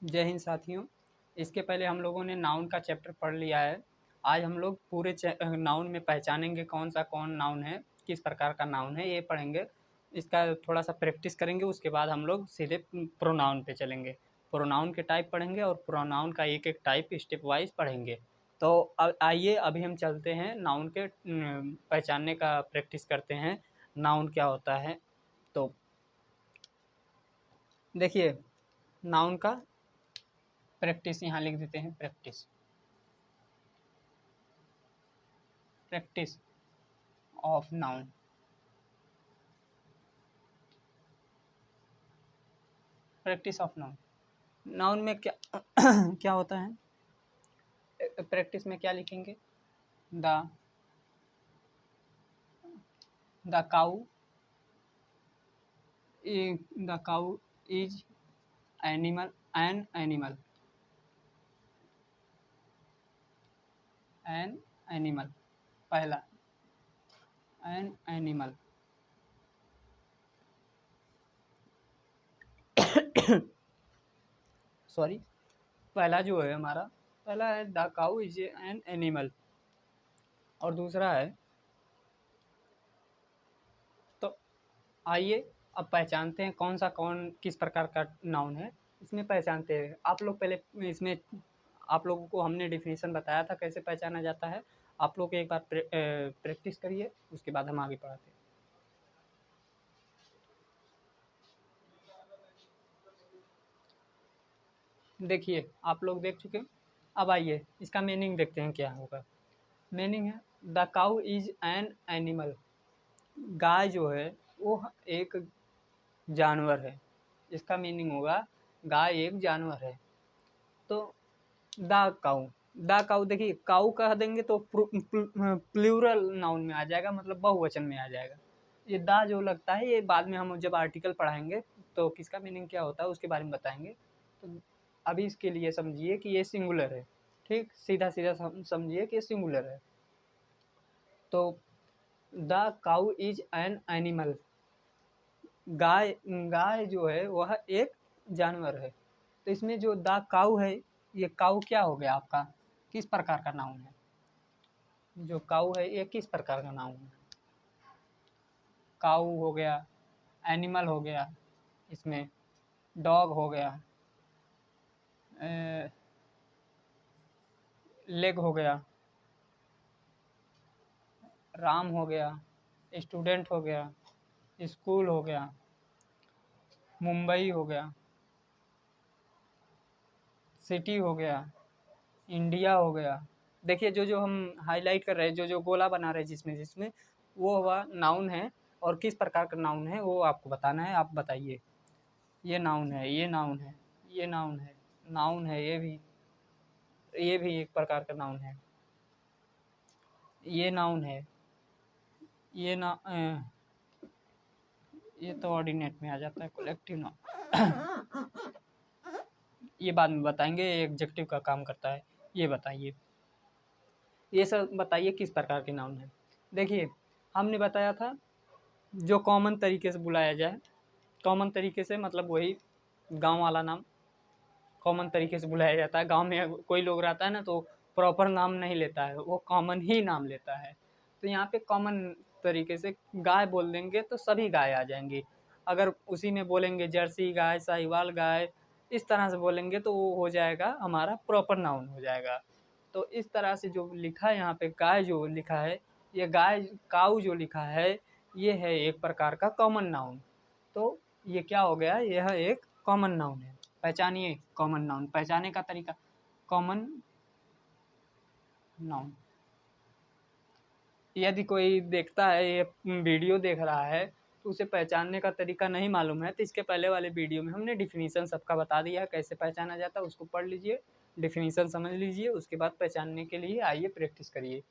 जय हिंद साथियों। इसके पहले हम लोगों ने नाउन का चैप्टर पढ़ लिया है। आज हम लोग पूरे नाउन में पहचानेंगे कौन सा कौन नाउन है, किस प्रकार का नाउन है, ये पढ़ेंगे। इसका थोड़ा सा प्रैक्टिस करेंगे, उसके बाद हम लोग सीधे प्रोनाउन पे चलेंगे। प्रोनाउन के टाइप पढ़ेंगे और प्रोनाउन का एक एक टाइप स्टेप वाइज पढ़ेंगे। तो आइए अभी हम चलते हैं नाउन के पहचानने का प्रैक्टिस करते हैं, नाउन क्या होता है। तो देखिए, नाउन का प्रैक्टिस यहाँ लिख देते हैं। Practice practice of noun. Practice of noun. Noun में क्या क्या होता है? प्रैक्टिस में क्या लिखेंगे? The the cow the cow is animal an animal an animal. पहला एन एनिमल। सॉरी, पहला जो है हमारा, पहला है the cow is an animal और दूसरा है। तो आइए अब पहचानते हैं कौन सा कौन किस प्रकार का नाउन है। इसमें पहचानते हैं आप लोग। पहले इसमें आप लोगों को हमने डिफिनीशन बताया था कैसे पहचाना जाता है। आप लोग एक बार प्रैक्टिस करिए, उसके बाद हम आगे पढ़ाते हैं। देखिए, आप लोग देख चुके हैं। अब आइए इसका मीनिंग देखते हैं क्या होगा। मीनिंग है the cow is an animal. गाय जो है वो एक जानवर है। इसका मीनिंग होगा गाय एक जानवर है। तो द काऊ, द काऊ, देखिए काऊ कह देंगे तो प्लूरल नाउन में आ जाएगा, मतलब बहुवचन में आ जाएगा। ये दा जो लगता है ये बाद में हम जब आर्टिकल पढ़ाएंगे तो किसका मीनिंग क्या होता है उसके बारे में बताएंगे। तो अभी इसके लिए समझिए कि ये सिंगुलर है। ठीक, सीधा सीधा समझिए कि ये सिंगुलर है। तो the cow is an animal. गाय गाय जो है वह एक जानवर है। तो इसमें जो द काऊ है, ये काऊ क्या हो गया आपका, किस प्रकार का नाउन है? जो काऊ है ये किस प्रकार का नाउन है? काऊ हो गया, एनिमल हो गया, इसमें डॉग हो गया, लेग हो गया, राम हो गया, स्टूडेंट हो गया, स्कूल हो गया, मुंबई हो गया, सिटी हो गया, इंडिया हो गया। देखिए जो जो हम हाईलाइट कर रहे हैं, जो जो गोला बना रहे हैं जिसमें जिसमें, वो हुआ नाउन है। और किस प्रकार का नाउन है वो आपको बताना है। आप बताइए, ये नाउन है, ये नाउन है, ये नाउन है, नाउन है, ये भी एक प्रकार का नाउन है, ये नाउन है, ये ना ये तो ऑर्डिनेट में आ जाता है, कलेक्टिव नाउन। ये बाद में बताएंगे, एडजेक्टिव का काम करता है। ये बताइए, ये सब बताइए किस प्रकार के नाउन है। देखिए, हमने बताया था जो कॉमन तरीके से बुलाया जाए। कॉमन तरीके से मतलब वही गांव वाला नाम कॉमन तरीके से बुलाया जाता है। गांव में कोई लोग रहता है ना तो प्रॉपर नाम नहीं लेता है, वो कॉमन ही नाम लेता है। तो यहाँ पे कॉमन तरीके से गाय बोल देंगे तो सभी गाय आ जाएंगी। अगर उसी में बोलेंगे जर्सी गाय, साहिवाल गाय, इस तरह से बोलेंगे तो वो हो जाएगा हमारा प्रॉपर नाउन हो जाएगा। तो इस तरह से जो लिखा है यहाँ पे, गाय जो लिखा है, ये गाय काऊ जो लिखा है, ये है एक प्रकार का कॉमन नाउन। तो ये क्या हो गया, यह एक कॉमन नाउन है। पहचानिए कॉमन नाउन, पहचाने का तरीका। कॉमन नाउन, यदि कोई देखता है ये वीडियो देख रहा है तो उसे पहचानने का तरीका नहीं मालूम है, तो इसके पहले वाले वीडियो में हमने डिफिनीशन सबका बता दिया है कैसे पहचाना जाता है, उसको पढ़ लीजिए, डिफिनीशन समझ लीजिए, उसके बाद पहचानने के लिए आइए प्रैक्टिस करिए।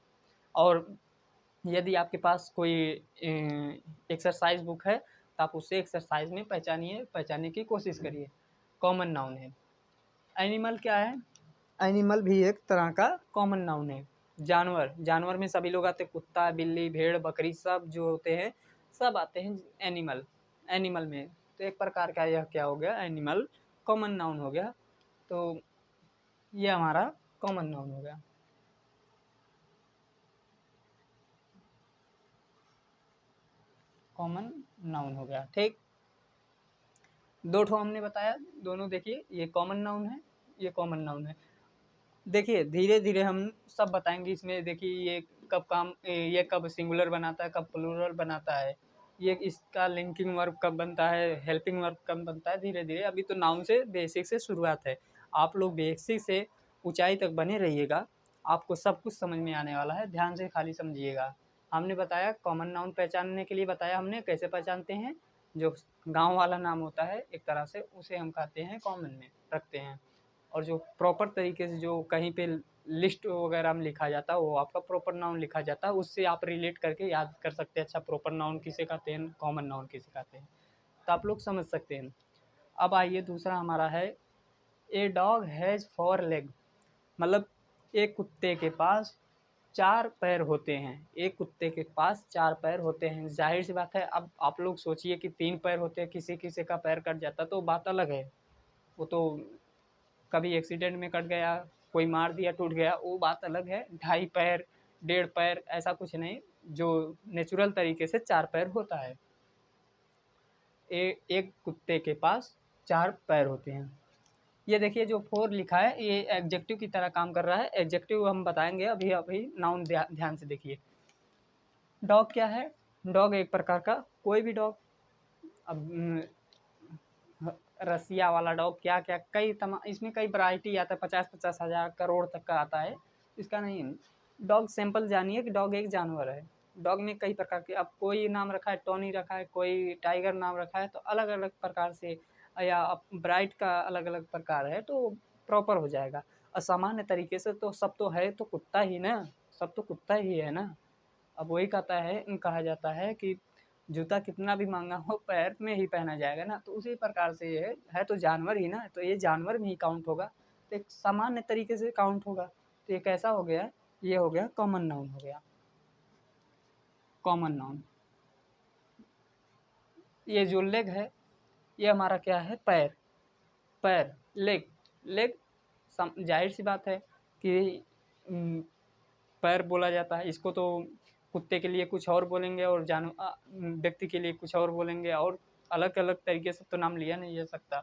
और यदि आपके पास कोई एक्सरसाइज बुक है तो आप उससे एक्सरसाइज में पहचानने की कोशिश करिए। कॉमन नाउन है। एनिमल क्या है? एनिमल भी एक तरह का कॉमन नाउन है। जानवर, जानवर में सभी लोग आते हैं, कुत्ता, बिल्ली, भेड़, बकरी, सब जो होते हैं सब आते हैं एनिमल। एनिमल में तो एक प्रकार का यह क्या हो गया, एनिमल कॉमन नाउन हो गया। तो ये हमारा कॉमन नाउन हो गया। कॉमन नाउन हो गया, ठीक। दो ठो हमने बताया, दोनों देखिए, ये कॉमन नाउन है, ये कॉमन नाउन है। देखिए धीरे धीरे हम सब बताएंगे इसमें। देखिए ये कब काम, ये कब सिंगुलर बनाता है, कब प्लूरल बनाता है, ये इसका लिंकिंग वर्ब कब बनता है, हेल्पिंग वर्ब कब बनता है, धीरे धीरे। अभी तो नाउन से बेसिक से शुरुआत है। आप लोग बेसिक से ऊंचाई तक बने रहिएगा, आपको सब कुछ समझ में आने वाला है। ध्यान से खाली समझिएगा। हमने बताया कॉमन नाउन पहचानने के लिए बताया हमने कैसे पहचानते हैं। जो गांव वाला नाम होता है एक तरह से, उसे हम कहते हैं कॉमन में रखते हैं। और जो प्रॉपर तरीके से जो कहीं पे लिस्ट वगैरह में लिखा जाता है वो आपका प्रॉपर नाउन लिखा जाता है, उससे आप रिलेट करके याद कर सकते हैं अच्छा प्रॉपर नाउन किसे कहते हैं, कॉमन नाउन किसे कहते हैं, तो आप लोग समझ सकते हैं। अब आइए दूसरा हमारा है, ए डॉग हैज़ 4 लेग, मतलब एक कुत्ते के पास 4 पैर होते हैं। एक कुत्ते के पास 4 पैर होते हैं, जाहिर सी बात है। अब आप लोग सोचिए कि 3 पैर होते हैं, किसी किसी का पैर कट जाता तो बात अलग है, वो तो कभी एक्सीडेंट में कट गया, कोई मार दिया टूट गया, वो बात अलग है। 2.5 पैर, 1.5 पैर ऐसा कुछ नहीं, जो नेचुरल तरीके से 4 पैर होता है। एक कुत्ते के पास 4 पैर होते हैं। ये देखिए जो 4 लिखा है ये एडजेक्टिव की तरह काम कर रहा है। एडजेक्टिव हम बताएंगे अभी अभी। नाउन ध्यान से देखिए। डॉग क्या है? डॉग एक प्रकार का कोई भी डॉग, अब रसिया वाला डॉग, क्या क्या कई इसमें कई वैरायटी आता है, 50-50 हज़ार करोड़ तक का आता है। इसका नहीं, डॉग सिंपल जानिए कि डॉग एक जानवर है। डॉग में कई प्रकार के, अब कोई नाम रखा है टॉनी रखा है, कोई टाइगर नाम रखा है, तो अलग अलग प्रकार से, या ब्राइट का अलग अलग प्रकार है तो प्रॉपर हो जाएगा। असामान्य तरीके से तो सब तो है तो कुत्ता ही ना, सब तो कुत्ता ही है ना। अब वही कहा जाता है कि जूता कितना भी महंगा हो पैर में ही पहना जाएगा ना, तो उसी प्रकार से ये है तो जानवर ही ना, तो ये जानवर में ही काउंट होगा, तो एक सामान्य तरीके से काउंट होगा। तो ये कैसा हो गया? ये हो गया कॉमन नाउन हो गया, कॉमन नाउन। ये जो लेग है ये हमारा क्या है? पैर। पैर, लेग। लेग जाहिर सी बात है कि पैर बोला जाता है इसको, तो कुत्ते के लिए कुछ और बोलेंगे और व्यक्ति के लिए कुछ और बोलेंगे, और अलग अलग तरीके से तो नाम लिया नहीं जा सकता।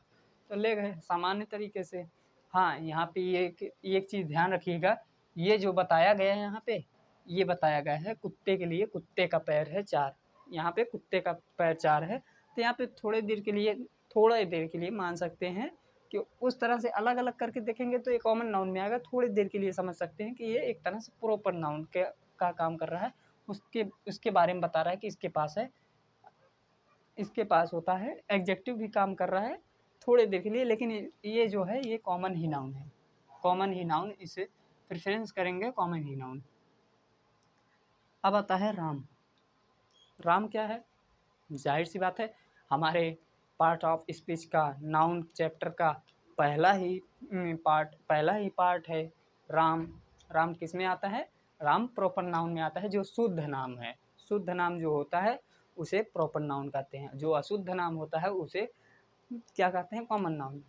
तो लेग है सामान्य तरीके से। हाँ, यहाँ पे ये एक चीज़ ध्यान रखिएगा, ये जो बताया गया है यहाँ पे, ये बताया गया है कुत्ते के लिए, कुत्ते का पैर है 4। यहाँ पे कुत्ते का पैर 4 है, तो यहाँ पे थोड़ी देर के लिए मान सकते हैं कि उस तरह से अलग अलग करके देखेंगे तो ये कॉमन नाउन में आएगा। थोड़ी देर के लिए समझ सकते हैं कि ये एक तरह से प्रॉपर नाउन का काम कर रहा है। उसके बारे में बता रहा है कि इसके पास है, इसके पास होता है। एग्जेक्टिव भी काम कर रहा है थोड़ी देर के लिए, लेकिन ये जो है ये कॉमन ही नाउन है। कॉमन ही नाउन, इसे प्रेफरेंस करेंगे कॉमन ही नाउन। अब आता है राम। राम क्या है? जाहिर सी बात है, हमारे पार्ट ऑफ स्पीच का, नाउन चैप्टर का पहला ही पार्ट है राम। राम किस में आता है? राम प्रॉपर नाउन में आता है, जो शुद्ध नाम है। शुद्ध नाम जो होता है उसे प्रॉपर नाउन कहते हैं, जो अशुद्ध नाम होता है उसे क्या कहते हैं? Common noun.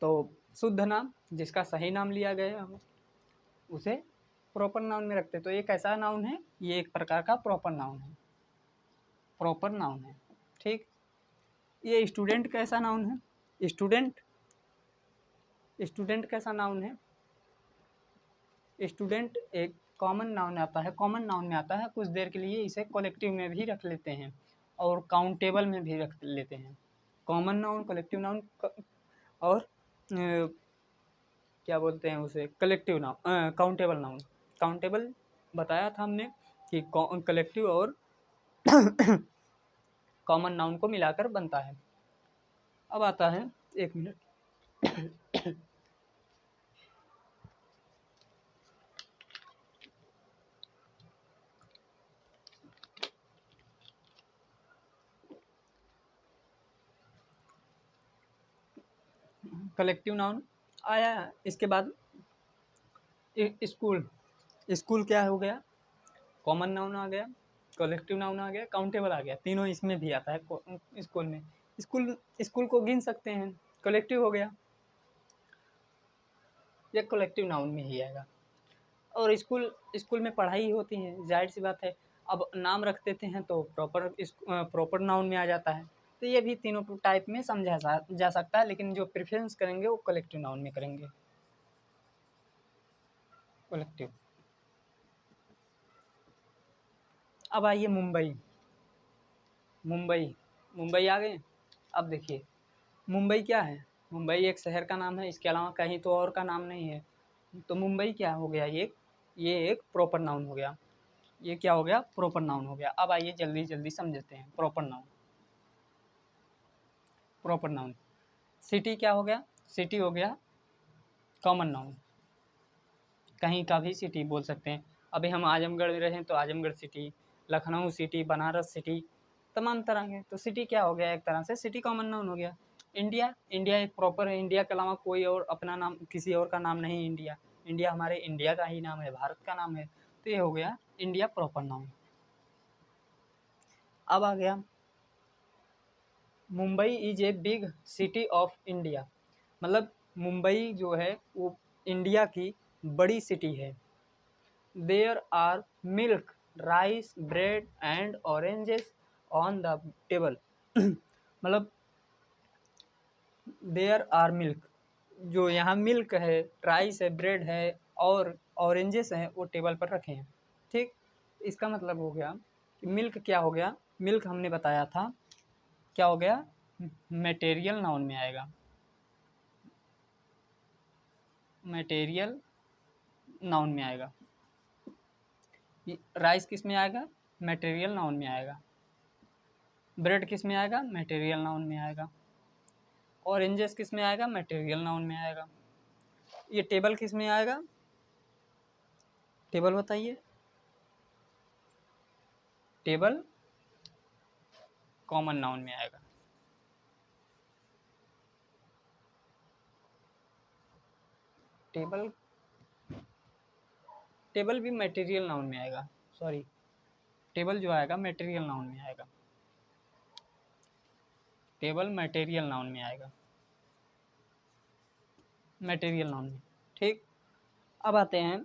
तो शुद्ध नाम जिसका सही नाम लिया गया हो उसे प्रॉपर नाउन में रखते हैं। तो ये कैसा नाउन है? ये एक प्रकार का प्रॉपर नाउन है, प्रॉपर नाउन है, ठीक। ये स्टूडेंट कैसा नाउन है? स्टूडेंट, स्टूडेंट कैसा नाउन है? स्टूडेंट एक कॉमन नाउन आता है, कॉमन नाउन में आता है। कुछ देर के लिए इसे कलेक्टिव में भी रख लेते हैं और काउंटेबल में भी रख लेते हैं। कॉमन नाउन, कलेक्टिव नाउन और क्या बोलते हैं उसे? Collective noun, countable noun. Countable बताया था हमने कि कलेक्टिव और कॉमन नाउन को मिलाकर बनता है। अब आता है, एक मिनट, कलेक्टिव नाउन आया। इसके बाद स्कूल। स्कूल क्या हो गया? कॉमन नाउन आ गया, कलेक्टिव नाउन आ गया, काउंटेबल आ गया, तीनों इसमें भी आता है स्कूल में। स्कूल, स्कूल को गिन सकते हैं, कलेक्टिव हो गया। ये कलेक्टिव नाउन में ही आएगा। और स्कूल में पढ़ाई होती है, जाहिर सी बात है। अब नाम रख देते हैं तो प्रॉपर नाउन में आ जाता है। तो ये भी तीनों टाइप में समझा जा सकता है, लेकिन जो प्रेफरेंस करेंगे वो कलेक्टिव नाउन में करेंगे। कलेक्टिव। अब आइए मुंबई। मुंबई आ गए। अब देखिए मुंबई क्या है, मुंबई एक शहर का नाम है, इसके अलावा कहीं तो और का नाम नहीं है। तो मुंबई क्या हो गया, ये एक प्रॉपर नाउन हो गया। ये क्या हो गया, प्रॉपर नाउन हो गया। अब आइए जल्दी जल्दी समझते हैं proper noun. Proper noun city क्या हो गया, सिटी हो गया कॉमन नाउन, कहीं का भी सिटी बोल सकते हैं। अभी हम आजमगढ़ में रहें तो Azamgarh city, Lucknow city, Banaras city, तमाम तरह के। तो सिटी क्या हो गया, एक तरह से सिटी कॉमन नाउन हो गया। इंडिया एक प्रॉपर है, इंडिया के अलावा कोई और अपना नाम, किसी और का नाम नहीं इंडिया। इंडिया हमारे इंडिया का ही नाम है, भारत का नाम है। तो ये हो गया इंडिया प्रॉपर नाउन। अब आ गया Mumbai is a big city of India. मतलब मुंबई जो है वो इंडिया की बड़ी सिटी है। There are milk, rice, bread and oranges on the table. मतलब देयर आर मिल्क, जो यहाँ मिल्क है, राइस है, ब्रेड है और ऑरेंजेस हैं वो टेबल पर रखे हैं। ठीक, इसका मतलब हो गया कि मिल्क क्या हो गया, मिल्क हमने बताया था क्या हो गया, मटेरियल नाउन में आएगा। मटेरियल नाउन में आएगा। राइस किस में आएगा, मटेरियल नाउन में आएगा। ब्रेड किस में आएगा, मटेरियल नाउन में आएगा। ऑरेंजेस किस में आएगा, मटेरियल नाउन में आएगा। ये टेबल किस में आएगा, टेबल बताइए, टेबल कॉमन नाउन में आएगा। टेबल टेबल भी मटेरियल नाउन में आएगा, सॉरी, टेबल जो आएगा मटेरियल नाउन में आएगा। टेबल मटेरियल नाउन में आएगा, मटेरियल नाउन में। ठीक, अब आते हैं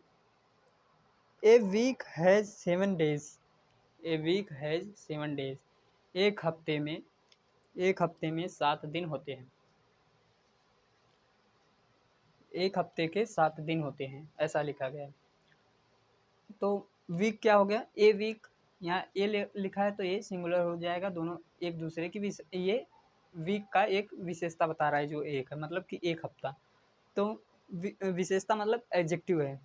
a week has 7 days. A week has 7 days. एक हफ्ते में 7 दिन होते हैं। एक हफ्ते के 7 दिन होते हैं, ऐसा लिखा गया है। तो वीक क्या हो गया, ए वीक, यहाँ ए लिखा है तो ये सिंगुलर हो जाएगा, दोनों एक दूसरे की ये वीक का एक विशेषता बता रहा है जो एक है, मतलब कि एक हफ्ता। तो विशेषता मतलब एडजेक्टिव है।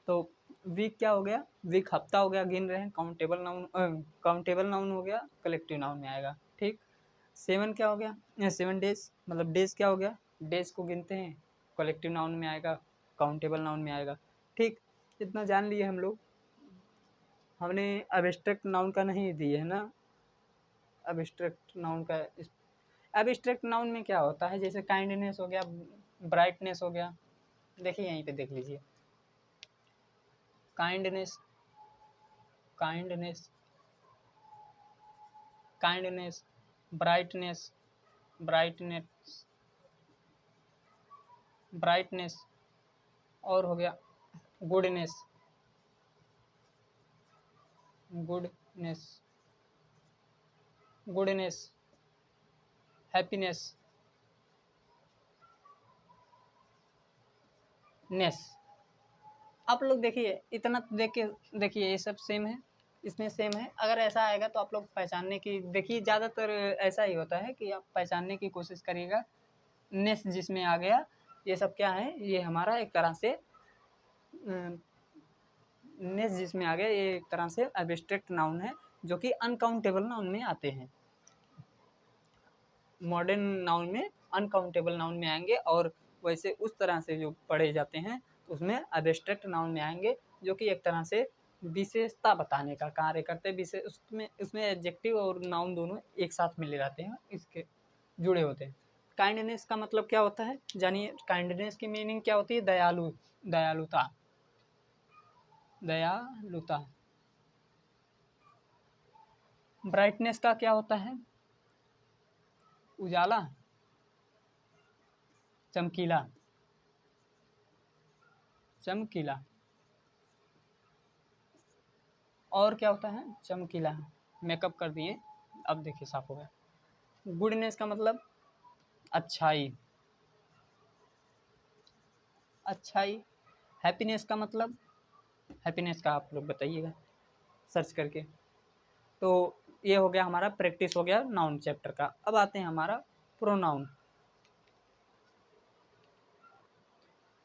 तो वीक क्या हो गया, वीक हफ्ता हो गया, गिन रहे हैं, काउंटेबल नाउन हो गया, कलेक्टिव नाउन में आएगा। ठीक, 7 क्या हो गया, 7 डेज, मतलब डेज क्या हो गया, डेज को गिनते हैं, कलेक्टिव नाउन में आएगा, काउंटेबल नाउन में आएगा। ठीक, इतना जान लिए हम लोग। हमने एब्स्ट्रैक्ट नाउन का नहीं दिए है ना, एब्स्ट्रैक्ट नाउन का। एब्स्ट्रैक्ट नाउन में क्या होता है, जैसे काइंडनेस हो गया, ब्राइटनेस हो गया। देखिए यहीं पे देख लीजिए, kindness, kindness, kindness, brightness, brightness, brightness, और हो गया गुडनेस, गुडनेस, गुडनेस, हैप्पीनेस, नेस। आप लोग देखिए, इतना देख के देखिए, ये सब सेम है, इसमें सेम है। अगर ऐसा आएगा तो आप लोग पहचानने की, देखिए ज़्यादातर ऐसा ही होता है कि आप पहचानने की कोशिश करिएगा। नेस जिसमें आ गया, ये सब क्या है, ये हमारा एक तरह से नेस जिसमें आ गया, ये एक तरह से एब्स्ट्रैक्ट नाउन है, जो कि अनकाउंटेबल नाउन में आते हैं। मॉडर्न नाउन में अनकाउंटेबल नाउन में आएंगे, और वैसे उस तरह से जो पढ़े जाते हैं उसमें एब्स्ट्रैक्ट नाउन में आएंगे, जो कि एक तरह से विशेषता बताने का कार्य करते हैं। विशेष उसमें एडजेक्टिव और नाउन दोनों एक साथ मिले रहते हैं, इसके जुड़े होते हैं। काइंडनेस का मतलब क्या होता है, जानिए, काइंडनेस की मीनिंग क्या होती है, दयालुता, दयालुता। ब्राइटनेस का क्या होता है, उजाला, चमकीला। चमकीला। और क्या होता है? चमकीला। मेकअप कर दिए, अब देखिए साफ हो गया। गुडनेस का मतलब अच्छाई, अच्छाई। हैप्पीनेस का मतलब, हैप्पीनेस का आप लोग बताइएगा सर्च करके। तो ये हो गया हमारा, प्रैक्टिस हो गया नाउन चैप्टर का। अब आते हैं हमारा प्रोनाउन।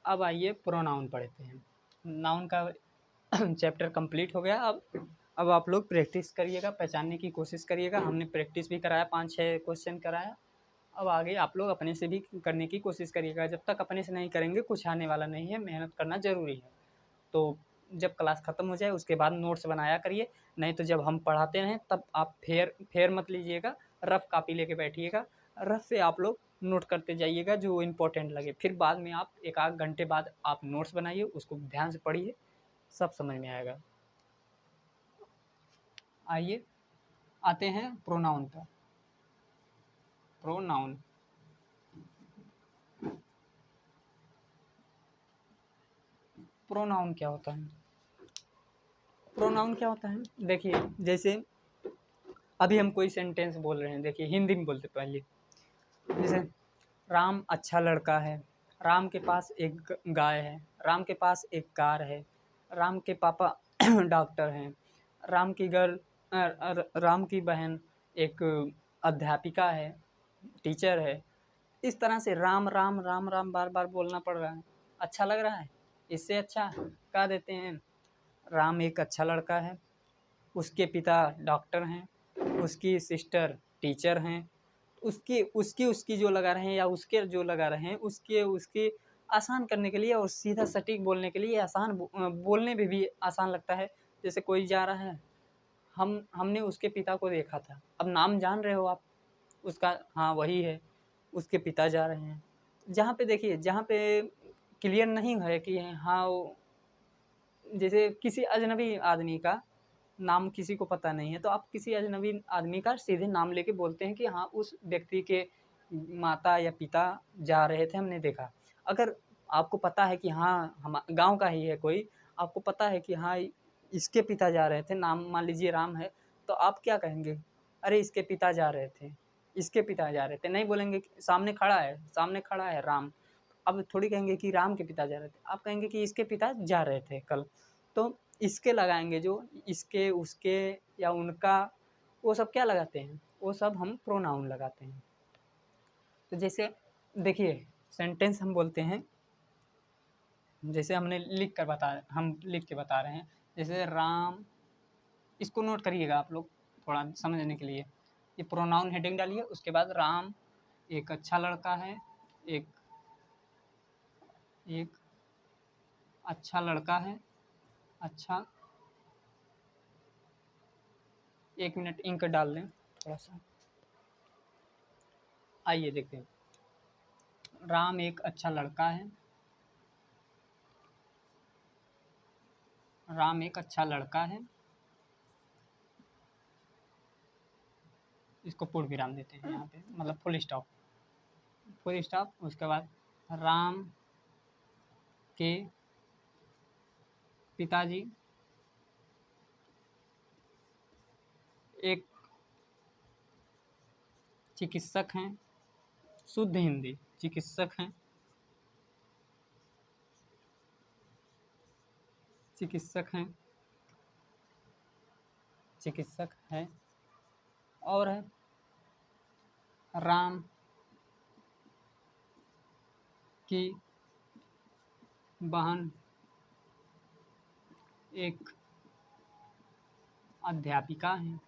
अब आइए प्रोनाउन पढ़ते हैं। नाउन का चैप्टर कंप्लीट हो गया। अब आप लोग प्रैक्टिस करिएगा, पहचानने की कोशिश करिएगा। हमने प्रैक्टिस भी कराया, 5-6 क्वेश्चन कराया। अब आगे आप लोग अपने से भी करने की कोशिश करिएगा। जब तक अपने से नहीं करेंगे कुछ आने वाला नहीं है, मेहनत करना ज़रूरी है। तो जब क्लास ख़त्म हो जाए उसके बाद नोट्स बनाया करिए, नहीं तो जब हम पढ़ाते रहें तब आप फेर मत लीजिएगा, रफ़ कॉपी लेके बैठिएगा। रफ़ से आप लोग नोट करते जाइएगा जो इम्पोर्टेंट लगे। फिर बाद में आप 1 आध घंटे बाद आप नोट्स बनाइए, उसको ध्यान से पढ़िए, सब समझ में आएगा। आइए आते हैं प्रोनाउन पर। प्रोनाउन, प्रोनाउन क्या होता है? प्रोनाउन क्या होता है? देखिए, जैसे अभी हम कोई सेंटेंस बोल रहे हैं, देखिए हिंदी में बोलते पहले। जैसे राम अच्छा लड़का है, राम के पास एक गाय है, राम के पास एक कार है, राम के पापा डॉक्टर हैं, राम की गर्ल राम की बहन एक अध्यापिका है, टीचर है। इस तरह से राम राम राम राम बार बार बोलना पड़ रहा है। अच्छा लग रहा है? इससे अच्छा कह देते हैं राम एक अच्छा लड़का है, उसके पिता डॉक्टर हैं, उसकी सिस्टर टीचर हैं, उसकी उसकी उसकी जो लगा रहे हैं या उसके जो लगा रहे हैं उसके उसके आसान करने के लिए और सीधा सटीक बोलने के लिए बोलने में भी आसान लगता है। जैसे कोई जा रहा है, हमने उसके पिता को देखा था, अब नाम जान रहे हो आप उसका, हाँ वही है, उसके पिता जा रहे हैं। जहाँ पे देखिए, जहाँ पे क्लियर नहीं है कि हाँ जैसे किसी अजनबी आदमी का नाम किसी को पता नहीं है, तो आप किसी अजनबी आदमी का सीधे नाम लेके बोलते हैं कि हाँ उस व्यक्ति के माता या पिता जा रहे थे, हमने देखा। अगर आपको पता है कि हाँ हम गांव का ही है कोई, आपको पता है कि हाँ इसके पिता जा रहे थे, नाम मान लीजिए राम है, तो आप क्या कहेंगे? अरे इसके पिता जा रहे थे, इसके पिता जा रहे थे, नहीं बोलेंगे सामने खड़ा है राम। अब थोड़ी कहेंगे कि राम के पिता जा रहे थे, आप कहेंगे कि इसके पिता जा रहे थे कल। तो इसके लगाएंगे, जो इसके उसके या उनका, वो सब क्या लगाते हैं? वो सब हम प्रोनाउन लगाते हैं। तो जैसे देखिए सेंटेंस हम बोलते हैं, जैसे हम लिख के बता रहे हैं। जैसे राम, इसको नोट करिएगा आप लोग थोड़ा समझने के लिए। ये प्रोनाउन हेडिंग डालिए, उसके बाद राम एक अच्छा लड़का है, एक एक अच्छा लड़का है, अच्छा, 1 मिनट इंक डाल लें थोड़ा सा। आइए देखते हैं, राम एक अच्छा लड़का है, राम एक अच्छा लड़का है, इसको पूर्ण विराम देते हैं यहाँ पे, मतलब फुल स्टॉप, फुल स्टॉप। उसके बाद राम के पिताजी एक चिकित्सक हैं, शुद्ध हिंदी, चिकित्सक हैं, चिकित्सक हैं, चिकित्सक हैं। और है राम की बहन एक अध्यापिका है।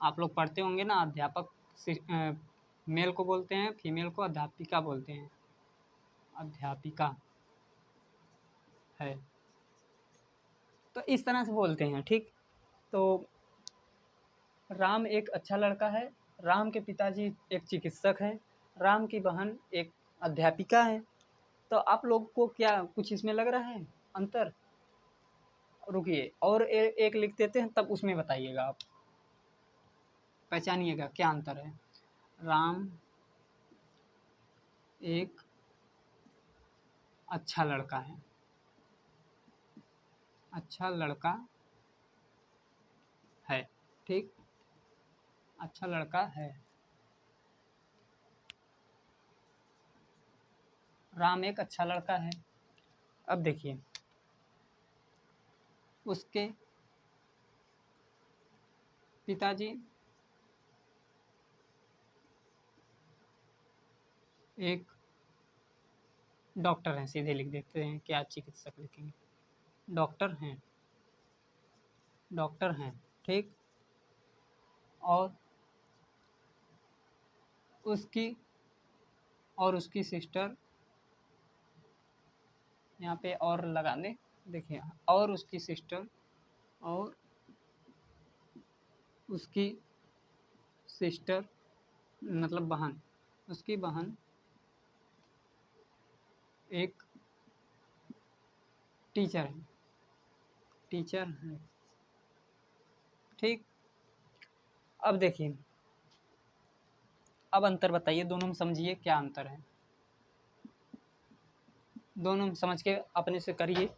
आप लोग पढ़ते होंगे ना, अध्यापक मेल को बोलते हैं, फीमेल को अध्यापिका बोलते हैं, अध्यापिका है। तो इस तरह से बोलते हैं, ठीक। तो राम एक अच्छा लड़का है, राम के पिताजी एक चिकित्सक हैं, राम की बहन एक अध्यापिका है। तो आप लोग को क्या कुछ इसमें लग रहा है अंतर? रुकिए और एक लिख देते हैं, तब उसमें बताइएगा आप, पहचानिएगा क्या अंतर है। राम एक अच्छा लड़का है, अच्छा लड़का है। ठीक, अच्छा लड़का है। राम एक अच्छा लड़का है। अब देखिए, उसके पिताजी एक डॉक्टर हैं, सीधे लिख देते हैं, क्या चिकित्सक लिखेंगे, डॉक्टर हैं, डॉक्टर हैं। ठीक, और उसकी और उसकी सिस्टर, यहाँ पे और लगा दें, देखिए, और उसकी सिस्टर, और उसकी सिस्टर मतलब बहन, उसकी बहन एक टीचर है, टीचर है। ठीक, अब देखिए, अब अंतर बताइए, दोनों में समझिए क्या अंतर है, दोनों में समझ के अपने से करिए।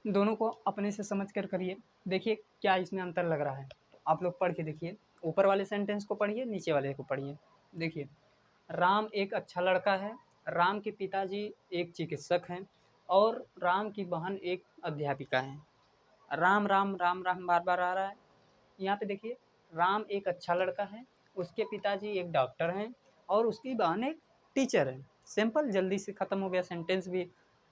दोनों को अपने से समझ कर करिए, देखिए क्या इसमें अंतर लग रहा है। आप लोग पढ़ के देखिए, ऊपर वाले सेंटेंस को पढ़िए, नीचे वाले को पढ़िए। देखिए, राम एक अच्छा लड़का है, राम के पिताजी एक चिकित्सक हैं, और राम की बहन एक अध्यापिका है। राम राम राम राम बार बार आ रहा है। यहाँ पे देखिए, राम एक अच्छा लड़का है, उसके पिताजी एक डॉक्टर हैं, और उसकी बहन एक टीचर है। सिंपल, जल्दी से ख़त्म हो गया सेंटेंस भी।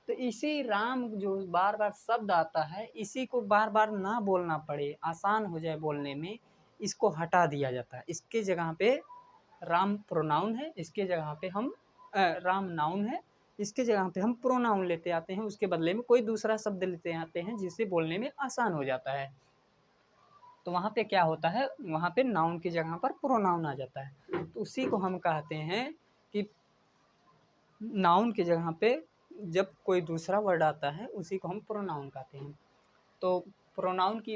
तो इसी राम जो बार बार शब्द आता है, इसी को बार बार ना बोलना पड़े, आसान हो जाए बोलने में, इसको हटा दिया जाता है। इसके जगह पे राम प्रोनाउन है, इसके जगह पे हम राम नाउन है, इसके जगह पे हम प्रोनाउन लेते आते हैं, उसके बदले में कोई दूसरा शब्द लेते आते हैं, जिससे बोलने में आसान हो जाता है। तो वहाँ पे क्या होता है, वहाँ पे नाउन की जगह पर प्रोनाउन आ जाता है। तो उसी को हम कहते हैं कि नाउन की जगह पे जब कोई दूसरा वर्ड आता है, उसी को हम प्रोनाउन कहते हैं। तो प्रोनाउन की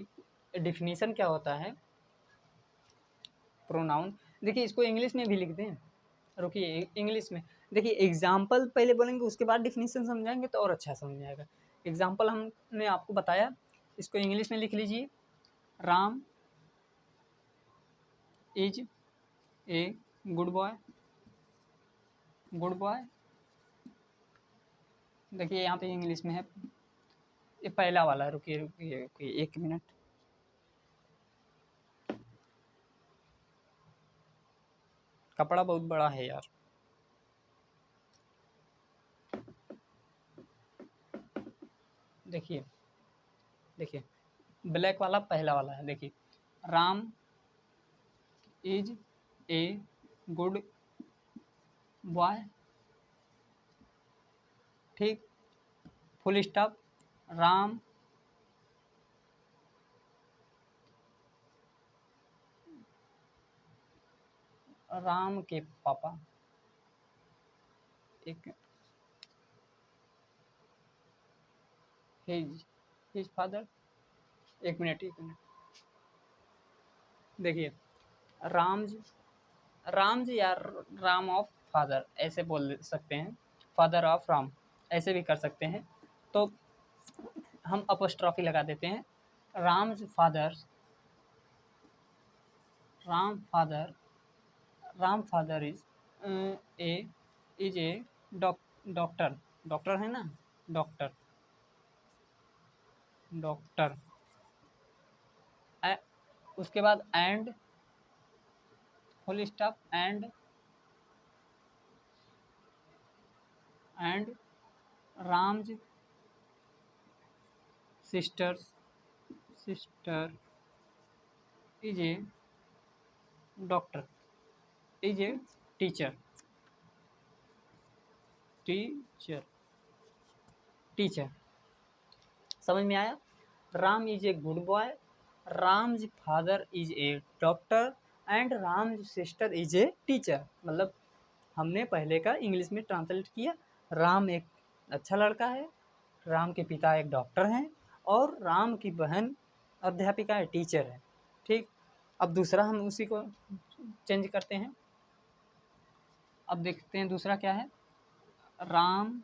डिफिनीशन क्या होता है, प्रोनाउन, देखिए इसको इंग्लिश में भी लिख दें, रुकिए इंग्लिश में, देखिए एग्जाम्पल पहले बोलेंगे, उसके बाद डिफिनीशन समझाएंगे तो और अच्छा समझ आएगा। एग्जाम्पल हमने आपको बताया, इसको इंग्लिश में लिख लीजिए। Ram is a good boy, good boy. देखिए यहाँ पे इंग्लिश में है, ये पहला वाला, रुकिए रुकिए रुकिए 1 मिनट। कपड़ा बहुत बड़ा है यार। देखिए, देखिए ब्लैक वाला पहला वाला है, देखिए, Ram is a good boy. ठीक, फुल स्टॉप। राम राम के पापा एक his his father, 1 minute 1 minute. देखिए, रामज रामज या राम ऑफ फादर ऐसे बोल सकते हैं, फादर ऑफ राम ऐसे भी कर सकते हैं। तो हम अपोस्ट्रॉफी लगा देते हैं, Ram's father, Ram father, Ram father A is a doctor, doctor है ना, डॉक्टर, डॉक्टर। उसके बाद and, full stop, and Ram's sisters, sister is a doctor, is a teacher, teacher, teacher. समझ में आया? Ram is a good boy, Ram's father is a doctor, and Ram's sister is a teacher. मतलब हमने पहले का इंग्लिश में ट्रांसलेट किया, राम एक अच्छा लड़का है, राम के पिता एक डॉक्टर हैं, और राम की बहन अध्यापिका है, टीचर है। ठीक, अब दूसरा हम उसी को चेंज करते हैं। अब देखते हैं दूसरा क्या है। Ram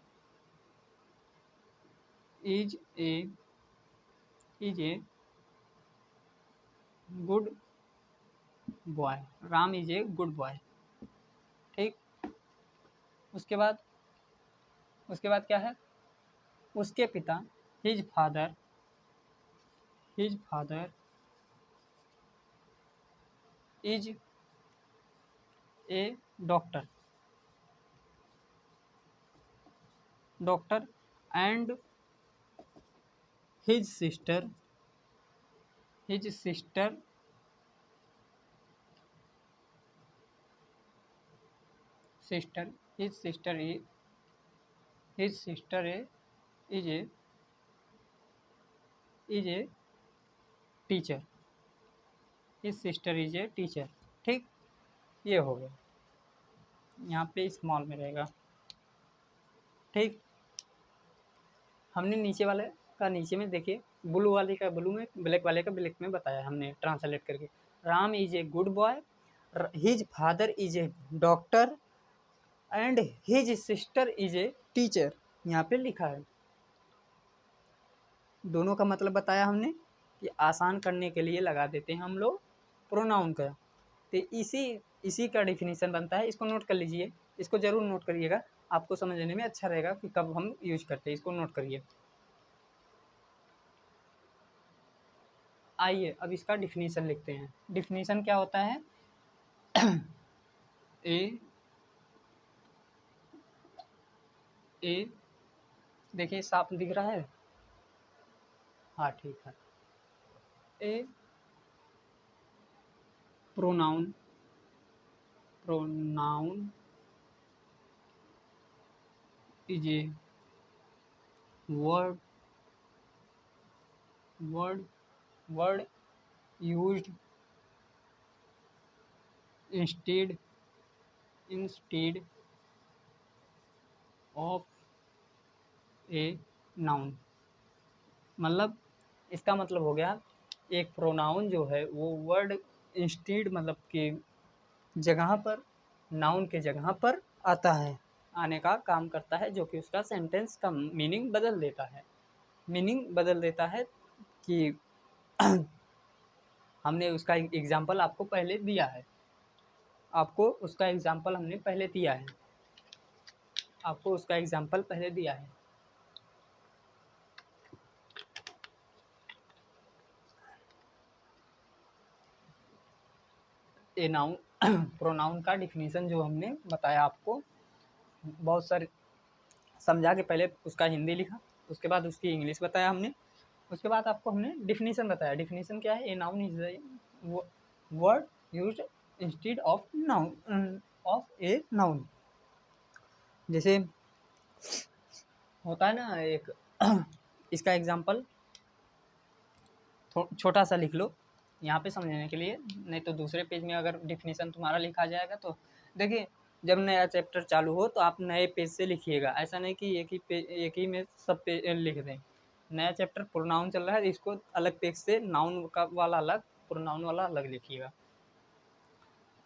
is a good boy. Ram is a good boy. ठीक। उसके बाद क्या है, उसके पिता his father is a doctor and his sister sister his sister is his sister is a teacher his sister is a teacher। ठीक, ये हो गया, यहाँ पे स्मॉल में रहेगा। ठीक, हमने नीचे वाले का नीचे में देखिए, ब्लू वाले का ब्लू में, ब्लैक वाले का ब्लैक में बताया हमने ट्रांसलेट करके। Ram is a good boy, his father is a doctor and his sister is a teacher, यहाँ पे लिखा है। दोनों का मतलब बताया हमने कि आसान करने के लिए लगा देते हैं हम लोग प्रोनाउन का। तो इसी का डिफिनीशन बनता है। इसको नोट कर लीजिए, इसको ज़रूर नोट करिएगा, आपको समझने में अच्छा रहेगा कि कब हम यूज करते हैं। इसको नोट करिए। आइए अब इसका डिफिनीशन लिखते हैं। डिफिनीशन क्या होता है। ए देखिए साफ दिख रहा है, हाँ ठीक है। A pronoun is a word used instead of a noun। मतलब इसका मतलब हो गया, एक प्रोनाउन जो है वो वर्ड इंस्टीड मतलब कि जगह पर, नाउन के जगह पर आता है, आने का काम करता है, जो कि उसका सेंटेंस का मीनिंग बदल देता है कि हमने उसका एग्जाम्पल आपको पहले दिया है, ए नाउन प्रोनाउन का डिफिनीशन जो हमने बताया आपको, बहुत सारे समझा के पहले उसका हिंदी लिखा, उसके बाद उसकी इंग्लिश बताया हमने, उसके बाद आपको हमने डिफिनीशन बताया। डिफिनीशन क्या है, a noun is word used instead of a noun. जैसे होता है ना एक इसका एग्जांपल छोटा सा लिख लो यहाँ पे समझने के लिए, नहीं तो दूसरे पेज में अगर डिफिनीशन तुम्हारा लिखा जाएगा तो देखिए, जब नया चैप्टर चालू हो तो आप नए पेज से लिखिएगा, ऐसा नहीं कि एक ही में सब पे लिख दें। नया चैप्टर प्रोनाउन चल रहा है, इसको अलग पेज से नाउन का वाला अलग, प्रोनाउन वाला अलग लिखिएगा।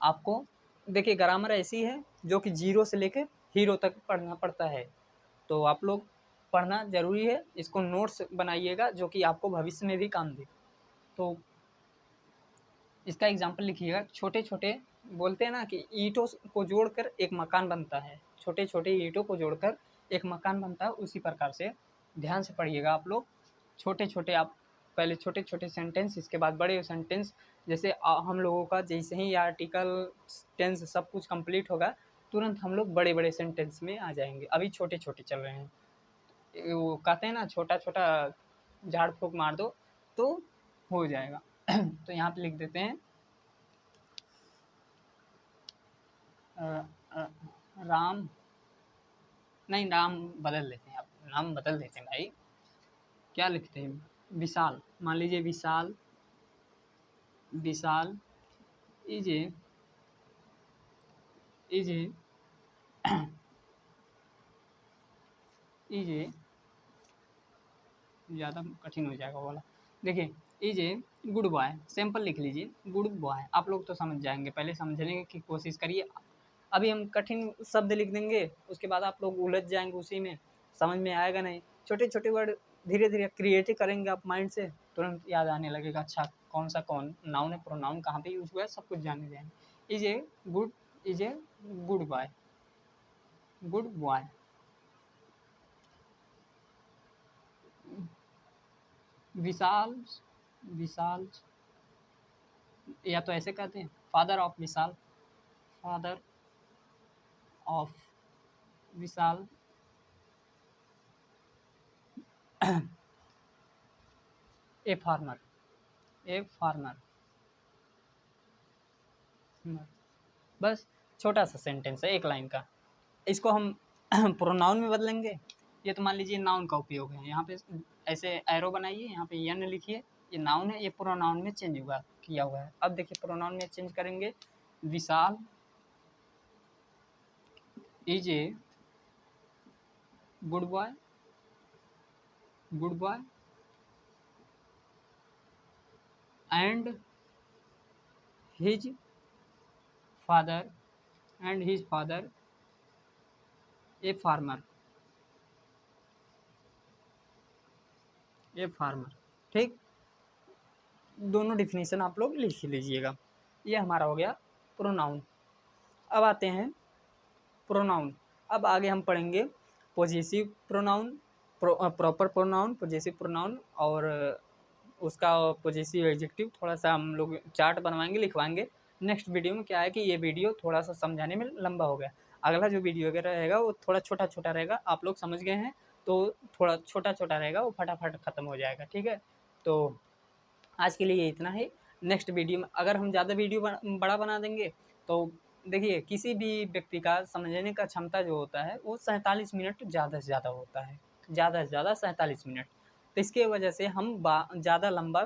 आपको देखिए ग्रामर ऐसी है जो कि 0 से लेकर हीरो तक पढ़ना पड़ता है, तो आप लोग पढ़ना ज़रूरी है। इसको नोट्स बनाइएगा जो कि आपको भविष्य में भी काम दे। तो इसका एग्जाम्पल लिखिएगा, छोटे छोटे बोलते हैं ना कि ईंटों को जोड़कर एक मकान बनता है, छोटे छोटे ईंटों को जोड़कर एक मकान बनता है, उसी प्रकार से ध्यान से पढ़िएगा आप लोग। छोटे छोटे आप पहले छोटे छोटे सेंटेंस, इसके बाद बड़े सेंटेंस। जैसे हम लोगों का जैसे ही आर्टिकल टेंस सब कुछ कंप्लीट होगा, तुरंत हम लोग बड़े बड़े सेंटेंस में आ जाएंगे। अभी छोटे छोटे चल रहे हैं, वो कहते हैं ना छोटा छोटा झाड़ फूँक मार दो तो हो जाएगा। तो यहाँ पे लिख देते हैं राम, नहीं नाम बदल देते हैं, आप नाम बदल देते हैं भाई। क्या लिखते हैं, विशाल, मान लीजिए विशाल इज ए ज़्यादा कठिन हो जाएगा वाला। देखिए is a good boy, simple लिख लीजिए गुड बॉय, आप लोग तो समझ जाएंगे, पहले समझने की कोशिश करिए। अभी हम कठिन शब्द लिख देंगे, उसके बाद आप लोग उलझ जाएंगे उसी में, समझ में आएगा नहीं। छोटे छोटे वर्ड धीरे धीरे क्रिएट करेंगे आप माइंड से, तुरंत याद आने लगेगा। अच्छा कौन सा कौन नाउन है, प्रोनाउन कहाँ पे यूज हुआ है, सब कुछ जानने जाएंगे। Is a good, is a good boy, good boy. Vishal, Vishal, या तो ऐसे कहते हैं father of Vishal, father of Vishal. A farmer, a farmer. बस छोटा सा सेंटेंस है, एक लाइन का। इसको हम प्रोनाउन में बदलेंगे। ये तो मान लीजिए नाउन का उपयोग है, यहाँ पे ऐसे एरो बनाइए, यहाँ पे यन लिखिए, ये नाउन है, ये प्रोनाउन में चेंज हुआ किया हुआ है। अब देखिए प्रोनाउन में चेंज करेंगे, Vishal is a good boy, good boy and his father, and his father a farmer, a farmer. ठीक, दोनों डिफिनीशन आप लोग लिख लीजिएगा। ये हमारा हो गया प्रोनाउन। अब आते हैं प्रोनाउन। अब आगे हम पढ़ेंगे possessive pronoun, proper pronoun, possessive pronoun, और उसका पॉजेसिव एडजेक्टिव। थोड़ा सा हम लोग चार्ट बनवाएंगे, लिखवाएंगे नेक्स्ट वीडियो में। क्या है कि ये वीडियो थोड़ा सा समझाने में लंबा हो गया, अगला जो वीडियो वगैरह रहेगा वो थोड़ा छोटा छोटा रहेगा। आप लोग समझ गए हैं तो थोड़ा छोटा छोटा रहेगा, वो फटाफट ख़त्म हो जाएगा। ठीक है, तो आज के लिए इतना ही। नेक्स्ट वीडियो में अगर हम ज़्यादा वीडियो बड़ा बना देंगे तो देखिए किसी भी व्यक्ति का समझने का क्षमता जो होता है वो 47 मिनट ज़्यादा से ज़्यादा होता है, ज़्यादा से ज़्यादा 47 मिनट। तो इसके वजह से हम ज़्यादा लंबा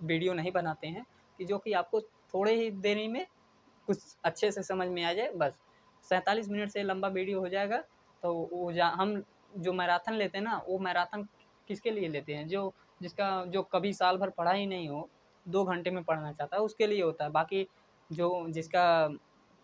वीडियो नहीं बनाते हैं, कि जो कि आपको थोड़े ही देरी में कुछ अच्छे से समझ में आ जाए बस। 47 मिनट से लंबा वीडियो हो जाएगा तो वो हम जो मैराथन लेते हैं ना, वो मैराथन किसके लिए लेते हैं, जो कभी साल भर पढ़ा ही नहीं हो, 2 घंटे में पढ़ना चाहता है, उसके लिए होता है। बाकी जो जिसका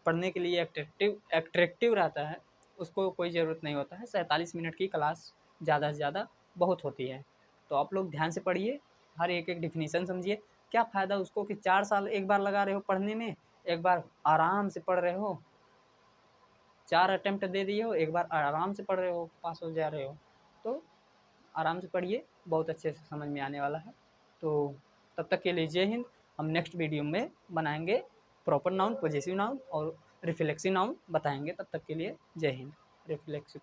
पढ़ने के लिए एट्रैक्टिव रहता है उसको कोई ज़रूरत नहीं होता है। 47 मिनट की क्लास ज़्यादा से ज़्यादा बहुत होती है। तो आप लोग ध्यान से पढ़िए, हर एक एक डिफिनीसन समझिए। क्या फ़ायदा उसको कि 4 साल एक बार लगा रहे हो पढ़ने में, एक बार आराम से पढ़ रहे हो, 4 अटेम्प्ट दे दिए हो, एक बार आराम से पढ़ रहे हो, पास हो जा रहे हो। तो आराम से पढ़िए, बहुत अच्छे से समझ में आने वाला है। तो तब तक के लिए जय हिंद। हम नेक्स्ट वीडियो में बनाएंगे प्रॉपर नाउन, पॉजेसिव नाउन और रिफ्लेक्सिव नाउन बताएंगे। तब तक के लिए जय हिंद। रिफ्लेक्सिव